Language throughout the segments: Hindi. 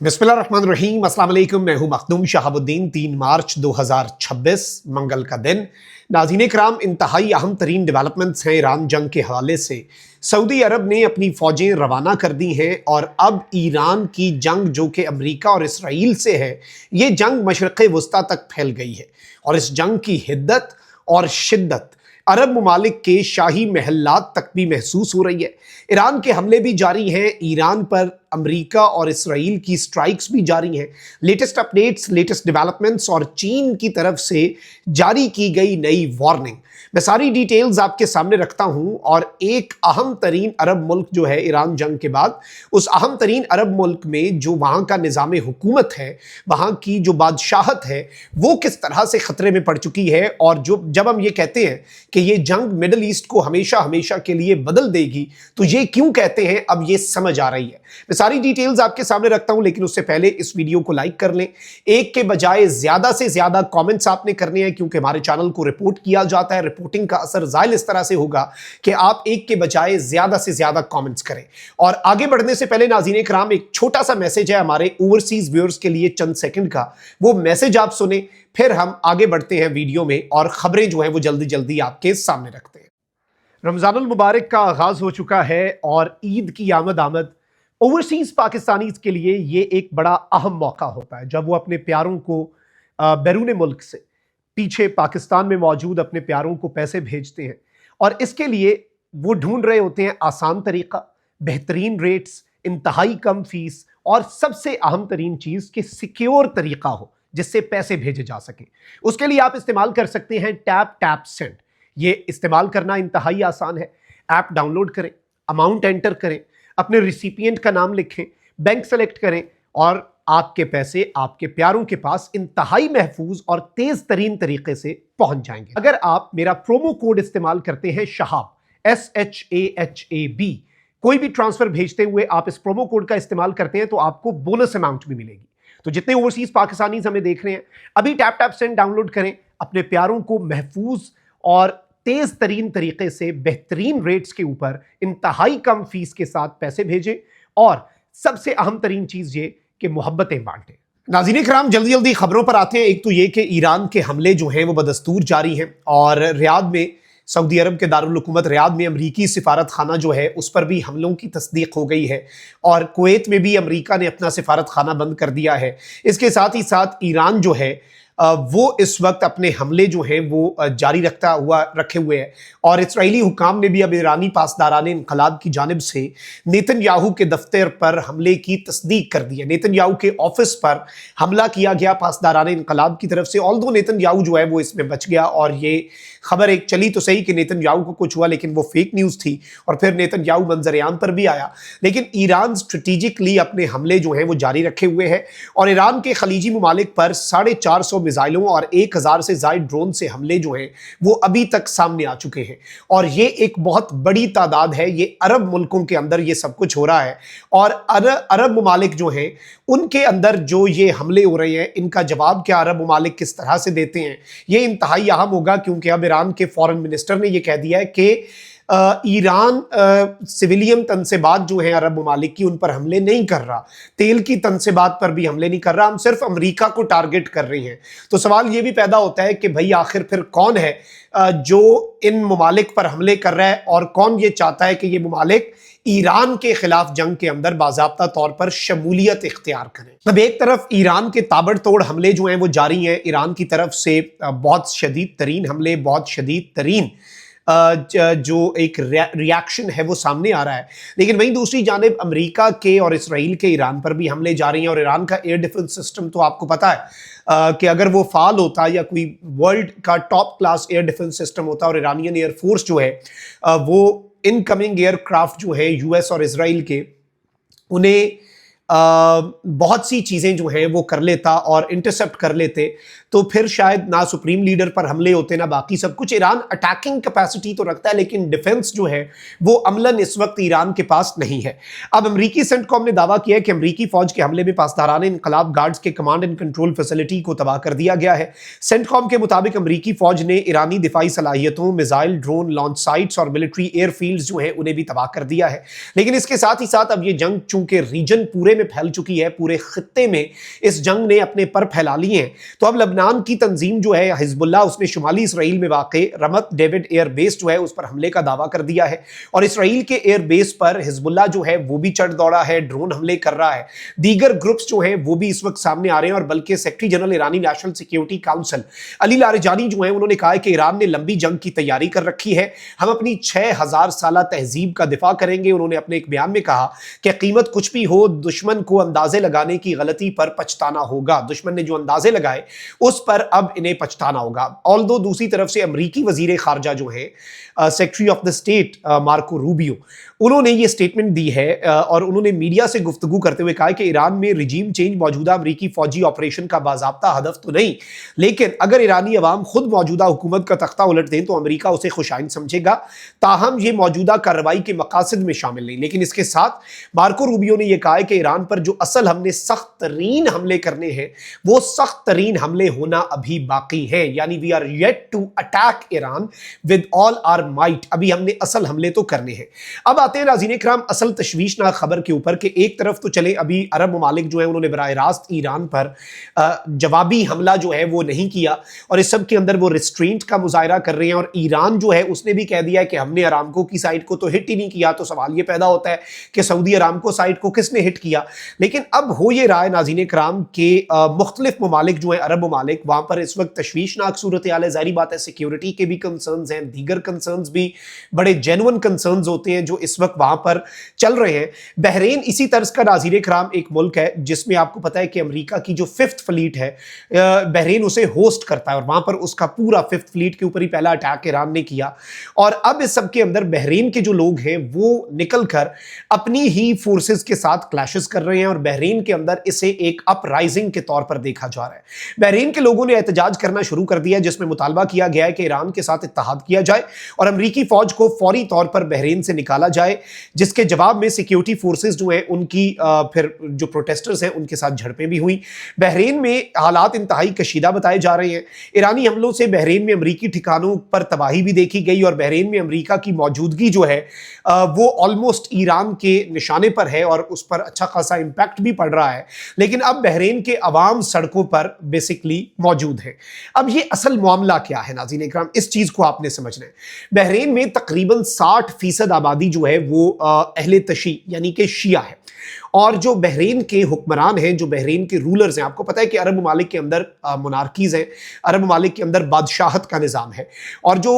बिस्मिल्लाहिर्रहमानिर्रहीम, अस्सलाम वालेकुम। मैं हूं मखदूम शहाबुद्दीन। 3 मार्च 2026 मंगल का दिन। नाज़रीन कराम, इंतहाई अहम तरीन डेवलपमेंट्स हैं ईरान जंग के हवाले से। सऊदी अरब ने अपनी फ़ौजें रवाना कर दी हैं और अब ईरान की जंग जो कि अमरीका और इसराइल से है, ये जंग मशरिक़ वस्ता तक फैल गई है और इस जंग की हिद्दत और शिद्दत अरब ममालिक के शाही महल्लात तक भी महसूस हो रही है। ईरान के हमले भी जारी हैं, ईरान पर अमरीका और इसराइल की स्ट्राइक्स भी जारी हैं। लेटेस्ट अपडेट्स, लेटेस्ट डेवलपमेंट्स और चीन की तरफ से जारी की गई नई वार्निंग, मैं सारी डिटेल्स आपके सामने रखता हूं। और एक अहम तरीन अरब मुल्क जो है ईरान जंग के बाद, उस अहम तरीन अरब मुल्क में जो वहां का निज़ाम हुकूमत है, वहां की जो बादशाहत है, वो किस तरह से खतरे में पड़ चुकी है। और जब हम ये कहते हैं कि ये जंग मिडल ईस्ट को हमेशा हमेशा के लिए बदल देगी, तो ये क्यों कहते हैं, अब ये समझ आ रही है। मैं सारी डिटेल्स आपके सामने रखता हूं, लेकिन उससे पहले इस वीडियो को लाइक कर लें। एक के बजाय ज्यादा से ज्यादा कमेंट्स आपने करने हैं, क्योंकि हमारे चैनल को रिपोर्ट किया जाता है। रिपोर्टिंग का असर जाहिर इस तरह से होगा कि आप एक के बजाय ज्यादा से ज्यादा कमेंट्स करें। और आगे बढ़ने से पहले नाज़रीन कराम, एक छोटा सा मैसेज है हमारे ओवरसीज व्यूअर्स के लिए, चंद सेकंड का। वो मैसेज आप सुने, फिर हम आगे बढ़ते हैं वीडियो में और खबरें जो हैं वो जल्दी जल्दी आपके सामने रखते हैं। रमजानुल मुबारक का आगाज हो चुका है और ईद की आमद ओवरसीज पाकिस्तानीज के लिए ये एक बड़ा अहम मौका होता है, जब वो अपने प्यारों को बैरून मुल्क से, पीछे पाकिस्तान में मौजूद अपने प्यारों को पैसे भेजते हैं। और इसके लिए वो ढूंढ रहे होते हैं आसान तरीका, बेहतरीन रेट्स, इंतहाई कम फीस और सबसे अहम तरीन चीज कि सिक्योर तरीका हो जिससे पैसे भेजे जा सके। उसके लिए आप इस्तेमाल कर सकते हैं टैप टैप सेंड। ये इस्तेमाल करना इंतहाई आसान है। ऐप डाउनलोड करें, अमाउंट एंटर करें, अपने रिसिपिएंट का नाम लिखें, बैंक सेलेक्ट करें और आपके पैसे आपके प्यारों के पास इंतहाई महफूज और तेज तरीन तरीके से पहुंच जाएंगे। अगर आप मेरा प्रोमो कोड इस्तेमाल करते हैं शहाब, SHAHAB, कोई भी ट्रांसफर भेजते हुए आप इस प्रोमो कोड का इस्तेमाल करते हैं तो आपको बोनस अमाउंट भी मिलेगी। तो जितने ओवरसीज पाकिस्तानी हमें देख रहे हैं, अभी टैप टैप सेंड डाउनलोड करें, अपने प्यारों को महफूज और तेज तरीन तरीके से बेहतरीन रेट्स के ऊपर इंतहाई कम फीस के साथ पैसे भेजें और सबसे अहम तरीन चीज ये कि मोहब्बतें बांटें। नाज़रीन कराम, जल्दी जल्दी खबरों पर आते हैं। एक तो ये कि ईरान के हमले जो हैं वो बदस्तूर जारी हैं और रियाद में, सऊदी अरब के दारुल हुकूमत रियाद में अमरीकी सिफारत खाना जो है उस पर भी हमलों की तस्दीक हो गई है और कुवैत में भी अमरीका ने अपना सिफारत खाना बंद कर दिया है। इसके साथ ही साथ ईरान जो है वो इस वक्त अपने हमले जो हैं वो जारी रखे हुए हैं और इसराइली हुकाम ने भी अब ईरानी पासदारान इनकलाब की जानिब से नेतन्याहू के दफ्तर पर हमले की तस्दीक कर दी है। नेतन्याहू के ऑफिस पर हमला किया गया पासदारान इनकलाब की तरफ से। ऑल्दो नेतन्याहू जो है वो इसमें बच गया और ये खबर एक चली तो सही कि नेतन्याहू को कुछ हुआ, लेकिन वो फेक न्यूज़ थी और फिर नेतन्याहू मंजर-ए-आम पर भी आया। लेकिन ईरान स्ट्रेटेजिकली अपने हमले जो हैं वो जारी रखे हुए है और ईरान के खलीजी ममालिक पर 450 मिसाइलों और 1000 से ज़ायद ड्रोन से हमले जो हैं वो अभी तक सामने आ चुके हैं और ये एक बहुत बड़ी तादाद है। ये अरब मुल्कों के अंदर ये सब कुछ हो रहा है और अरब ममालिक जो हैं उनके अंदर जो ये हमले हो रहे हैं, इनका जवाब क्या अरब ममालिक किस तरह से देते हैं, ये इंतहाई अहम होगा। क्योंकि अब ईरान के फॉरेन मिनिस्टर ने यह कह दिया है कि ईरान सिविलियन तनसेबात जो हैं अरब ममालिक की, उन पर हमले नहीं कर रहा, तेल की तनसेबात पर भी हमले नहीं कर रहा, हम सिर्फ अमेरिका को टारगेट कर रहे हैं। तो सवाल ये भी पैदा होता है कि भाई आखिर फिर कौन है जो इन ममालिक पर हमले कर रहा है और कौन ये चाहता है कि ये ममालिक ईरान के खिलाफ जंग के अंदर बाज़ाब्ता तौर पर शमूलियत इख्तियार करें। अब एक तरफ ईरान के ताबड़तोड़ हमले जो हैं वो जारी हैं, ईरान की तरफ से बहुत शदीद तरीन हमले, बहुत शदीद तरीन जो एक रिएक्शन है वो सामने आ रहा है। लेकिन वहीं दूसरी जानिब अमेरिका के और इसराइल के ईरान पर भी हमले जारी हैं और ईरान का एयर डिफेंस सिस्टम तो आपको पता है कि अगर वो फाल होता या कोई वर्ल्ड का top class air defence system होता और ईरानियन एयरफोर्स जो है वो इनकमिंग एयरक्राफ्ट जो है यूएस और इसराइल के, उन्हें बहुत सी चीज़ें जो हैं वो कर लेता और इंटरसेप्ट कर लेते, तो फिर शायद ना सुप्रीम लीडर पर हमले होते ना बाकी सब कुछ। ईरान अटैकिंग कैपेसिटी तो रखता है लेकिन डिफेंस जो है वो अमलन इस वक्त ईरान के पास नहीं है। अब अमरीकी सेंटकॉम ने दावा किया है कि अमरीकी फौज के हमले में पासदारान इनकलाब गार्ड्स के कमांड एंड कंट्रोल फैसिलिटी को तबाह कर दिया गया है। सेंटकॉम के मुताबिक अमरीकी फौज ने ईरानी दिफाई सलाहियतों, मिसाइल, ड्रोन लॉन्च साइट्स और मिलिट्री एयरफील्ड्स जो हैं उन्हें भी तबाह कर दिया है। लेकिन इसके साथ ही साथ अब ये जंग चूंकि रीजन पूरे में फैल चुकी है, पूरे खित्ते में इस जंग ने अपने पर फैला लिए हैं। तो अब लबनान की तंजीम जो है हिजबुल्लाह, उसने शुमाली इसराइल में वाक़ रमत डेविड एयर बेस जो है उस पर हमले का दावा कर दिया है और इसराइल के एयर बेस पर हिजबुल्लाह जो है वो भी चढ़ दौड़ा है, ड्रोन हमले कर रहा है। दीगर ग्रुप्स जो हैं वो भी इस वक्त सामने आ रहे हैं और बल्कि सेक्रेटरी जनरल ईरानी national security council Ali Larijani जो है उन्होंने कहा है कि ईरान ने लंबी जंग की तैयारी कर रखी है, हम अपनी 6000 साला तहजीब का दिफा करेंगे। उन्होंने अपने एक बयान में कहा कि कीमत कुछ भी हो, दुश्मन को अंदाजे लगाने की गलती पर पछताना होगा। दुश्मन ने जो अंदाजे लगाए उस पर अब इन्हें पछताना होगा। ऑल्दो दूसरी तरफ से अमरीकी वजीर खारजा जो है secretary of the state Marco Rubio, उन्होंने ये स्टेटमेंट दी है और उन्होंने मीडिया से गुफ्तगू करते हुए कहा कि ईरान में रिजीम चेंज मौजूदा अमरीकी फौजी ऑपरेशन का बाज़ाब्ता हदफ तो नहीं, लेकिन अगर ईरानी अवाम खुद मौजूदा हुकूमत का तख्ता उलट दें तो अमरीका उसे खुशाइन समझेगा। ताहम ये मौजूदा कार्रवाई के मकासद में शामिल नहीं। लेकिन इसके साथ मार्को रूबियो ने यह कहा है कि ईरान पर जो असल हमने सख्त तरीन हमले करने हैं वो सख्त तरीन हमले होना अभी बाकी है, यानी we are yet to attack Iran with all our might. अभी हमने असल हमले तो करने हैं। अब आते हैं नाज़रीन इकराम असल तशवीशनाक खबर के ऊपर कि एक तरफ तो चले अभी अरब ममालिक जो है उन्होंने बराह रास्त ईरान पर जवाबी हमला जो है वो नहीं किया और इस सब के अंदर वो रिस्ट्रेंट का मुजाहरा कर रहे हैं और ईरान जो है उसने भी कह दिया है कि हमने अरामको की साइड को तो हिट ही नहीं किया। तो सवाल ये पैदा होता है कि सऊदी अरामको साइड को किसने हिट किया। लेकिन अब हो ये रहा है नाज़रीन इकराम के मुख्तलिफ ममालिक जो है अरब ममालिक, वहां पर इस वक्त तशवीशनाक सूरत हाल है। जाहिर बात है सिक्योरिटी के भी कंसर्न्स हैं, दीगर कंसर्न्स भी बड़े जेन्युइन कंसर्न्स होते हैं जो इस वक्त वहां पर चल रहे हैं। बहरीन इसी तर्ज का नाज़रीन इकराम एक मुल्क है जिसमें आपको पता है कि अमेरिका की जो 5th फ्लीट है बहरीन उसे होस्ट करता है और वहां पर उसका पूरा 5th फ्लीट के ऊपर ही पहला अटैक ईरान ने किया। और अब इस सब के अंदर बहरीन के जो लोग हैं वो निकलकर अपनी ही फोर्सेस के साथ क्लैशेस कर रहे हैं और बहरीन के अंदर इसे एक अपराइजिंग के तौर पर देखा जा रहा है। बहरीन के लोगों ने एहतजाज करना शुरू कर दिया जिसमें मुतालबा किया गया है कि ईरान के साथ इत्तेहाद किया जाए और अमरीकी फौज को फौरी तौर पर बहरीन से निकाला जाए, जिसके जवाब में सिक्योरिटी फोर्सेस जो है उनकी फिर जो प्रोटेस्टर्स हैं उनके साथ झड़पें भी हुई। बहरीन में हालात इंतहाई कशीदा बताए जा रहे हैं। ईरानी हमलों से बहरीन में अमरीकी ठिकानों पर तबाही भी देखी गई और बहरीन में अमरीका की मौजूदगी जो है वो ऑलमोस्ट ईरान के निशाने पर है और उस पर अच्छा खासा इंपैक्ट भी पड़ रहा है। लेकिन अब बहरीन के अवाम सड़कों पर बेसिकली मौजूद है। अब ये असल मामला क्या है नाज़रीन इकराम, इस चीज को आपने समझना है। बहरीन में तकरीबन 60% आबादी जो है वो अहले तशी यानी कि शिया है और जो बहरीन के हुक्मरान हैं, जो बहरीन के रूलर्स हैं, आपको पता है कि अरब ममालिक के अंदर मोनार्कीज हैं, अरब ममालिक के अंदर बादशाहत का निज़ाम है और जो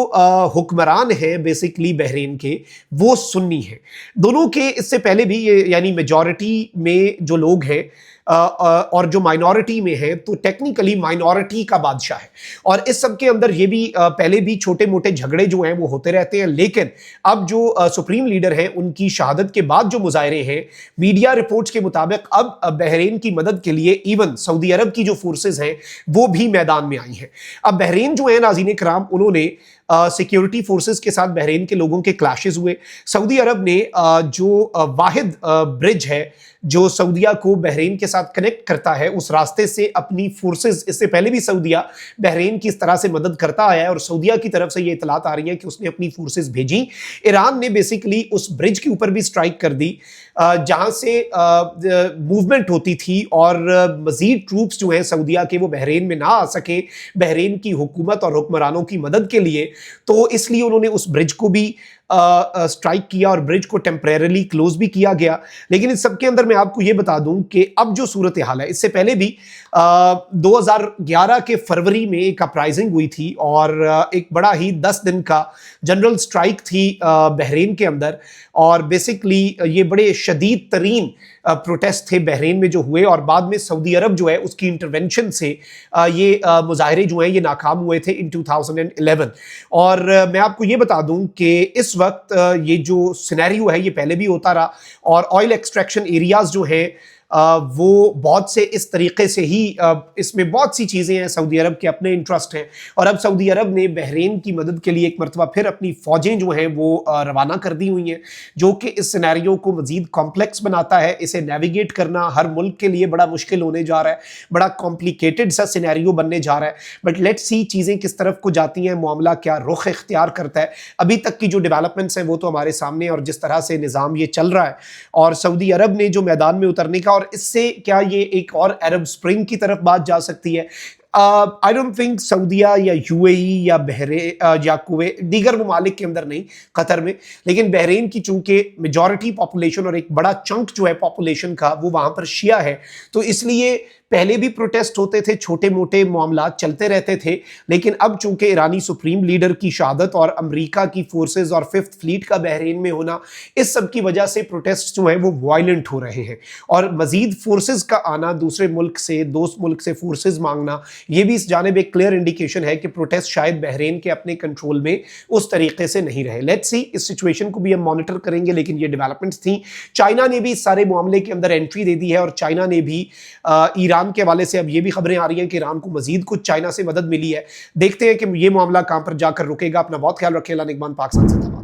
हुक्मरान हैं बेसिकली बहरीन के वो सुन्नी हैं। दोनों के इससे पहले भी ये यानी मेजॉरिटी में जो लोग हैं और जो माइनॉरिटी में है तो टेक्निकली माइनॉरिटी का बादशाह है और इस सब के अंदर ये भी पहले भी छोटे मोटे झगड़े जो हैं वो होते रहते हैं। लेकिन अब जो सुप्रीम लीडर हैं उनकी शहादत के बाद जो मुजाहरे हैं, मीडिया रिपोर्ट्स के मुताबिक अब बहरीन की मदद के लिए इवन सऊदी अरब की जो फोर्सेस हैं वो भी मैदान में आई हैं। अब बहरीन जो है नाज़रीन इकराम उन्होंने सिक्योरिटी फोर्सेस के साथ बहरीन के लोगों के क्लैशेस हुए। सऊदी अरब ने जो वाहिद ब्रिज है जो सऊदिया को बहरीन के साथ कनेक्ट करता है उस रास्ते से अपनी फोर्सेस, इससे पहले भी सऊदिया बहरीन की इस तरह से मदद करता आया है और सऊदिया की तरफ से ये इतलात आ रही है कि उसने अपनी फोर्सेस भेजी। ईरान ने बेसिकली उस ब्रिज के ऊपर भी स्ट्राइक कर दी जहां से मूवमेंट होती थी और मजीद ट्रूप्स जो हैं सऊदिया के वो बहरीन में ना आ सके बहरीन की हुकूमत और हुक्मरानों की मदद के लिए, तो इसलिए उन्होंने उस ब्रिज को भी स्ट्राइक किया और ब्रिज को टेम्परेरली क्लोज भी किया गया। लेकिन इस सब के अंदर मैं आपको ये बता दूं कि अब जो सूरत हाल है, इससे पहले भी 2011 के फरवरी में एक अपराइजिंग हुई थी और एक बड़ा ही 10 दिन का जनरल स्ट्राइक थी बहरीन के अंदर और बेसिकली ये बड़े शदीद तरीन प्रोटेस्ट थे बहरीन में जो हुए और बाद में सऊदी अरब जो है उसकी इंटरवेंशन से ये मुजाहरे जो हैं ये नाकाम हुए थे इन 2011। और मैं आपको ये बता दूं कि इस वक्त ये जो सिनेरियो है ये पहले भी होता रहा और ऑयल एक्सट्रैक्शन एरियाज जो हैं वो बहुत से इस तरीके से ही इसमें बहुत सी चीज़ें हैं, सऊदी अरब के अपने इंटरेस्ट हैं और अब सऊदी अरब ने बहरीन की मदद के लिए एक मरतबा फिर अपनी फ़ौजें जो हैं वो रवाना कर दी हुई हैं, जो कि इस सिनेरियो को मज़ीद कॉम्प्लेक्स बनाता है। इसे नेविगेट करना हर मुल्क के लिए बड़ा मुश्किल होने जा रहा है, बड़ा कॉम्प्लिकेटेड सा सिनेरियो बनने जा रहा है। बट लेट्स सी चीज़ें किस तरफ को जाती हैं, मामला क्या रुख इख्तियार करता है। अभी तक की जो डेवलपमेंट्स हैं वो तो हमारे सामने और जिस तरह से निज़ाम ये चल रहा है और सऊदी अरब ने जो मैदान में उतरने का और इससे क्या ये एक और अरब स्प्रिंग की तरफ बात जा सकती है? आई डोंट थिंक सऊदिया या यूएई या बहरेन या कुवैत, दीगर ममालिक के अंदर नहीं, कतर में, लेकिन बहरीन की चूंकि मेजॉरिटी पॉपुलेशन और एक बड़ा चंक जो है पॉपुलेशन का वो वहां पर शिया है, तो इसलिए पहले भी प्रोटेस्ट होते थे, छोटे मोटे मामला चलते रहते थे, लेकिन अब चूंकि ईरानी सुप्रीम लीडर की शहादत और अमेरिका की फोर्सेस और फिफ्थ फ्लीट का बहरीन में होना, इस सब की वजह से प्रोटेस्ट जो है वो वायलेंट हो रहे हैं। और मजीद फोर्सेस का आना, दूसरे मुल्क से, दोस्त मुल्क से फोर्सेस मांगना, ये भी इस जानिब एक क्लियर इंडिकेशन है कि प्रोटेस्ट शायद बहरीन के अपने कंट्रोल में उस तरीके से नहीं रहे। लेट्स सी, इस सिचुएशन को भी हम मॉनिटर करेंगे, लेकिन ये डेवलपमेंट्स थी। चाइना ने भी इस सारे मामले के अंदर एंट्री दे दी है और चाइना ने भी ईरान के हवाले से अब ये भी खबरें आ रही हैं कि ईरान को मजीद कुछ चाइना से मदद मिली है। देखते हैं कि ये मामला कहां पर जाकर रुकेगा। अपना बहुत ख्याल रखें। अल्लाह निगहबान। पाकिस्तान जिंदाबाद।